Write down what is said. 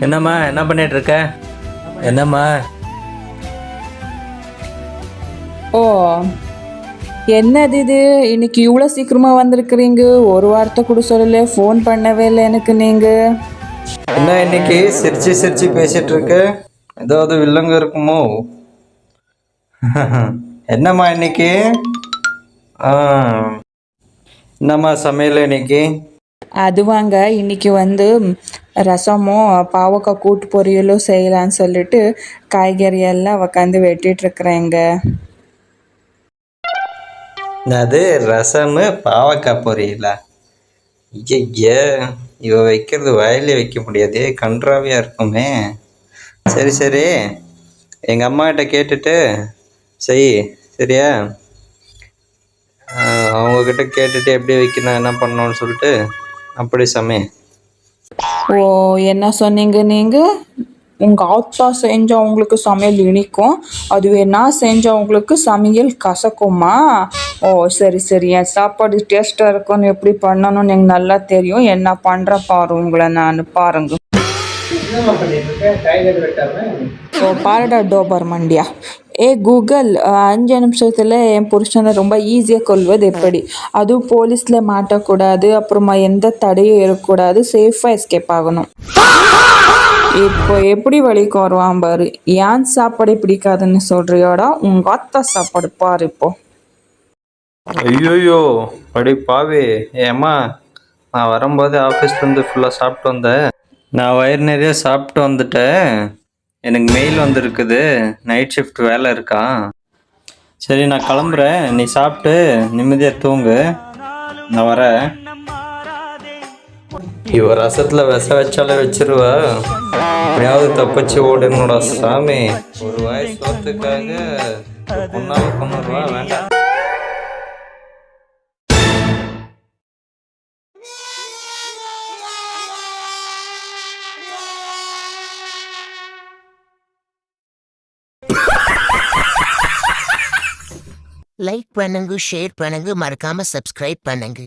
என்னம்மா என்ன பண்ணிட்டு இருக்க? என்னம்மா? ஓ, என்னது இது இன்னைக்கு இவ்வளோ சீக்கிரமா வந்திருக்கிறீங்க? ஒரு வார்த்தை கூட சொல்லல, ஃபோன் பண்ணவே இல்லை எனக்கு நீங்க. என்ன இன்னைக்கு சிரிச்சு சிரிச்சு பேசிட்டு இருக்க? ஏதாவது வில்லங்க இருக்குமோ? என்னம்மா இன்னைக்கு? ஆ, என்னம்மா சமையல் இன்னைக்கு? அதுவாங்க இன்னைக்கு ரசமும் பாவக்காய் கூட்டு பொரியலும் செய்யலான்னு சொல்லிட்டு காய்கறி எல்லாம் உக்காந்து வெட்டிட்டு இருக்கிறேங்க. அது ரசமு பாவக்காய் பொரியலா? ஐய, இவ வைக்கிறது வயலே வைக்க முடியாதே, கன்றாவியா இருக்குமே. சரி சரி, எங்க அம்மா கிட்ட கேட்டுட்டு செய், சரியா? அவங்க கிட்ட கேட்டுட்டு எப்படி வைக்கணும் என்ன பண்ணணும்னு சொல்லிட்டு அப்படி சமை. ஓ, என்ன சொன்னீங்க நீங்க? உங்க ஆத்தா செஞ்சா உங்களுக்கு சமையல் இனிக்கும், அதுவே நான் செஞ்சா உங்களுக்கு சமையல் கசக்குமா? ஓ சரி சரி, என் சாப்பாடு டேஸ்டா இருக்கும்னு எப்படி பண்ணணும்னு எனக்கு நல்லா தெரியும். என்ன பண்ற பாரு, உங்களை நான் பாருங்க. ஓ பாருடா டோபர் மண்டியா. ஏ கூகுள், 5 நிமிஷத்தில் என் புருஷனை ரொம்ப ஈஸியாக கொல்வது எப்படி? அதுவும் போலீஸில் மாட்டக்கூடாது, அப்புறமா எந்த தடையும் இருக்கக்கூடாது, சேஃபாக எஸ்கேப் ஆகணும். இப்போ எப்படி வழிக்கு வருவான் பாரு. ஏன் சாப்பாடு பிடிக்காதுன்னு சொல்றியோடா? உங்க அத்தா சாப்பாடு பாரு இப்போ. ஐயோயோ, அடி பாவி. ஏம்மா, நான் வரும்போது ஆஃபீஸ்லேருந்து ஃபுல்லாக சாப்பிட்டு வந்தேன். நான் வயிறு நிறைய சாப்பிட்டு வந்துட்டேன். எனக்கு மெயில் வந்திருக்குது, நைட் ஷிஃப்ட் வேலை இருக்கா. சரி நான் கிளம்புறேன், நீ சாப்பிட்டு நிம்மதியாக தூங்கு, நான் வரேன். இவ ரசத்தில் விஷ வச்சாலே வச்சிருவா, எப்படியாவது தப்பிச்சு ஓடணுடா சாமி. ஒரு வாய் சோத்துக்காக பொண்ணாவை கொண்டுருவா, வேண்டாம். லைக் பண்ணுங்க, ஷேர் பண்ணுங்க, மறக்காம சப்ஸ்கிரைப் பண்ணுங்க.